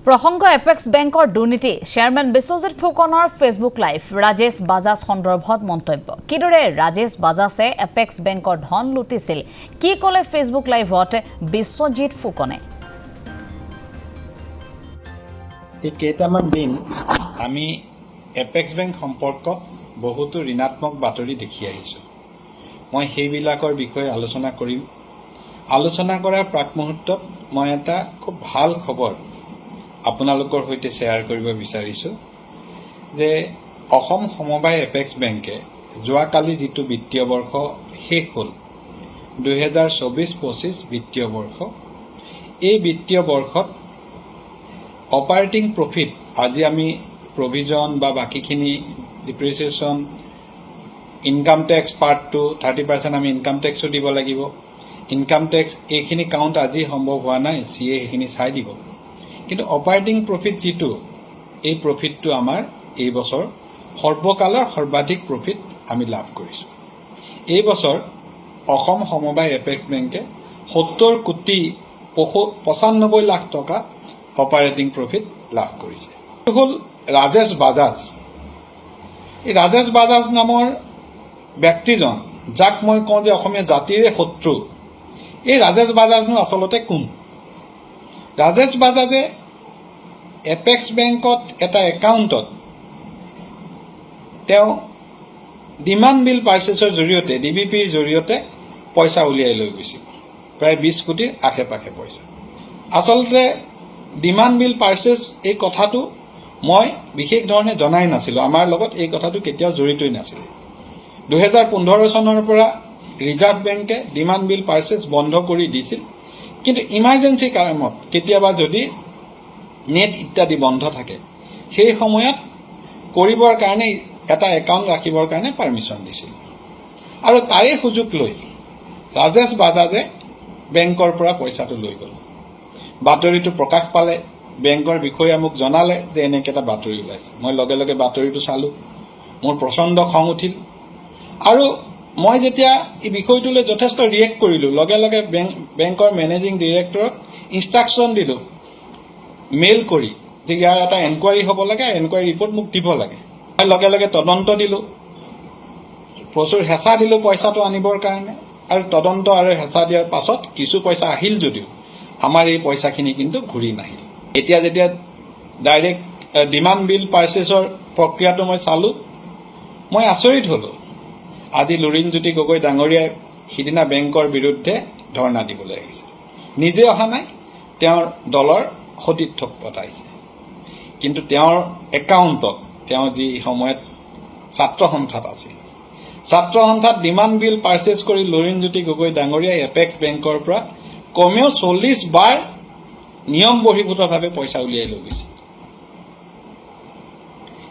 প্ৰসংগ এপেক্স বেংকৰ দুৰ্নীতি চেয়াৰমেন বিশ্বজিৎ ফুকনৰ ফেচবুক লাইভ ৰাজেশ বাজাজ সন্দৰ্ভত মন্তব্য কিদৰে ৰাজেশ বাজাজে এপেক্স বেংকৰ ধন লুটিছিল কি ক'লে ফেচবুক লাইভত বিশ্বজিৎ ফুকনে এই কেইটামান দিন আমি এপেক্স বেংক সম্পৰ্কত বহুতো ঋণাত্মক বাতৰি দেখি আহিছোঁ মই সেইবিলাকৰ বিষয়ে আলোচনা কৰিম আলোচনা কৰাৰ প্ৰাক মুহূৰ্তত মই এটা খুব ভাল খবৰ আপোনালোকৰ সৈতে শ্বেয়াৰ কৰিব বিচাৰিছোঁ যে অসম সমবায় এপেক্স বেংকে যোৱাকালি যিটো বিত্তীয় বৰ্ষ শেষ হ'ল 2024-25 বিত্তীয় বৰ্ষ এই বিত্তীয় বৰ্ষত অপাৰেটিং প্ৰফিট আজি আমি প্ৰভিজন বা বাকিখিনি ডিপ্ৰিচিয়েশ্যন ইনকাম টেক্স পাৰ্ট টু 30% আমি ইনকাম টেক্সো দিব লাগিব ইনকাম টেক্স এইখিনি কাউণ্ট আজি সম্ভৱ হোৱা নাই চিএ সেইখিনি চাই দিব কিন্তু অপাৰেটিং প্ৰফিট যিটো এই প্ৰফিটটো আমাৰ এই বছৰ সৰ্বকালৰ সৰ্বাধিক প্ৰফিট আমি লাভ কৰিছোঁ এই বছৰ অসম সমবায় এপেক্স বেংকে 70 কোটি 95 লাখ টকা অপাৰেটিং প্ৰফিট লাভ কৰিছে এইটো হ'ল ৰাজেশ বাজাজ এই ৰাজেশ বাজাজ নামৰ ব্যক্তিজন যাক মই কওঁ যে অসমীয়া জাতিৰে শত্ৰু এই ৰাজেশ বাজাজনো আচলতে কোন ৰাজেশ বাজাজে এপেক্স বেংকত এটা একাউণ্টত তেওঁ ডিমাণ্ড বিল পাৰ্চেছৰ জৰিয়তে ডিবিপিৰ জৰিয়তে পইচা উলিয়াই লৈ গৈছিল প্ৰায় 20 কোটিৰ আশে-পাশে পইচা আচলতে ডিমাণ্ড বিল পাৰ্চেছ এই কথাটো মই বিশেষ ধৰণে জনাই নাছিলোঁ আমাৰ লগত এই কথাটো কেতিয়াও জড়িতই নাছিল 2015 চনৰ পৰা ৰিজাৰ্ভ বেংকে ডিমাণ্ড বিল পাৰ্চেছ বন্ধ কৰি দিছিল কিন্তু ইমাৰ্জেন্সি কামত কেতিয়াবা যদি নেট ইত্যাদি বন্ধ থাকে সেই সময়ত কৰিবৰ কাৰণে এটা একাউণ্ট ৰাখিবৰ কাৰণে পাৰমিশ্যন দিছিল আৰু তাৰে সুযোগ লৈ ৰাজেশ বাজাজে বেংকৰ পৰা পইচাটো লৈ গ'ল বাতৰিটো প্ৰকাশ পালে বেংকৰ বিষয়া মোক জনালে যে এনেকৈ এটা বাতৰি ওলাইছে মই লগে লগে বাতৰিটো চালোঁ মোৰ প্ৰচণ্ড খং উঠিল আৰু মই যেতিয়া এই বিষয়টোলৈ যথেষ্ট ৰিয়েক্ট কৰিলোঁ লগে লগে বেংকৰ মেনেজিং ডিৰেক্টৰক ইনষ্ট্ৰাকশ্যন দিলোঁ মেইল কৰি যে ইয়াৰ এটা এনকুৱাৰী হ'ব লাগে আৰু এনকুৱাৰী ৰিপৰ্ট মোক দিব লাগে মই লগে লগে তদন্ত দিলোঁ প্ৰচুৰ হেঁচা দিলোঁ পইচাটো আনিবৰ কাৰণে আৰু তদন্ত আৰু হেঁচা দিয়াৰ পাছত কিছু পইচা আহিল যদিও আমাৰ এই পইচাখিনি কিন্তু ঘূৰি নাহিল এতিয়া যেতিয়া ডাইৰেক্ট ডিমাণ্ড বিল পাৰ্চেছৰ প্ৰক্ৰিয়াটো মই চালোঁ মই আচৰিত হ'লোঁ আজি লুৰিণজ্যোতি গগৈ ডাঙৰীয়াই সিদিনা বেংকৰ বিৰুদ্ধে ধৰ্ণা দিবলৈ আহিছে নিজে অহা নাই তেওঁৰ দলৰ সতীৰ্থক পতাইছে কিন্তু তেওঁৰ একাউণ্টত তেওঁ যি সময়ত ছাত্ৰ সন্থাত আছিল ছাত্ৰ সন্থাত ডিমাণ্ড বিল পাৰ্চেছ কৰি লুৰিণজ্যোতি গগৈ ডাঙৰীয়াই এপেক্স বেংকৰ পৰা কমেও 40 বাৰ নিয়ম বহিৰ্ভূতভাৱে পইচা উলিয়াই লৈ গৈছে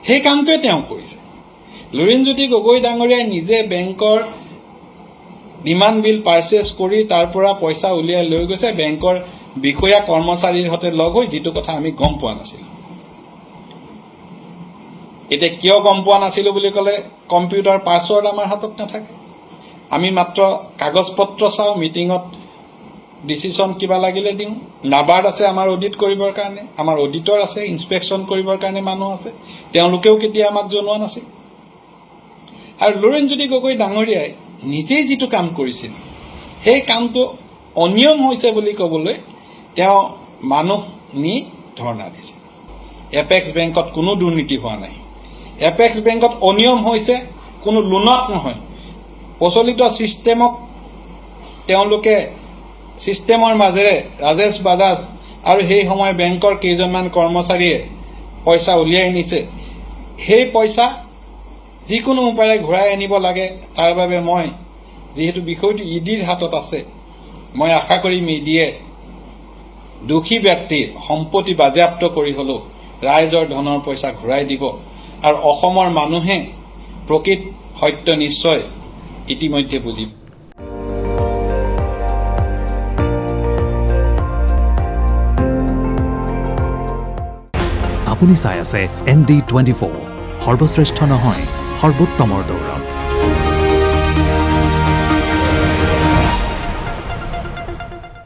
সেই কামটোৱে তেওঁ কৰিছে লুৰিণজ্যোতি গগৈ ডাঙৰীয়াই নিজে বেংকৰ ডিমাণ্ড বিল পাৰ্চেছ কৰি তাৰ পৰা পইচা উলিয়াই লৈ গৈছে বেংকৰ বিষয়া কৰ্মচাৰীৰ সৈতে লগ হৈ যিটো কথা আমি গম পোৱা নাছিলোঁ এতিয়া কিয় গম পোৱা নাছিলোঁ বুলি ক'লে কম্পিউটাৰ পাছৱৰ্ড আমাৰ হাতত নাথাকে আমি মাত্ৰ কাগজ পত্ৰ চাওঁ মিটিঙত ডিচিশ্যন কিবা লাগিলে দিওঁ নাবাৰ্ড আছে আমাৰ অডিট কৰিবৰ কাৰণে আমাৰ অডিটৰ আছে ইনস্পেকশ্যন কৰিবৰ কাৰণে মানুহ আছে তেওঁলোকেও কেতিয়া আমাক জনোৱা নাছিল আৰু লুৰিণজ্যোতি গগৈ ডাঙৰীয়াই নিজেই যিটো কাম কৰিছিল সেই কামটো অনিয়ম হৈছে বুলি ক'বলৈ তেওঁ মানুহ নি ধৰ্ণা দিছিল এপেক্স বেংকত কোনো দুৰ্নীতি হোৱা নাই এপেক্স বেংকত অনিয়ম হৈছে কোনো লোনত নহয় প্ৰচলিত ছিষ্টেমক তেওঁলোকে ছিষ্টেমৰ মাজেৰে ৰাজেশ বাজাজ আৰু সেই সময় বেংকৰ কেইজনমান কৰ্মচাৰীয়ে পইচা উলিয়াই নিছে সেই পইচা যিকোনো উপায়েৰে ঘূৰাই আনিব লাগে তাৰ বাবে মই যিহেতু বিষয়টো ইডিৰ হাতত আছে মই আশা কৰিম ইডিয়ে দোষী ব্যক্তিৰ সম্পত্তি বাজেয়াপ্ত কৰি হ'লেও ৰাইজৰ ধনৰ পইচা ঘূৰাই দিব আৰু অসমৰ মানুহে প্ৰকৃত সত্য নিশ্চয় ইতিমধ্যে বুজিব আপুনি চাই আছে ND24 সৰ্বশ্ৰেষ্ঠ নহয় সৰ্বোত্তমৰ দৌৰ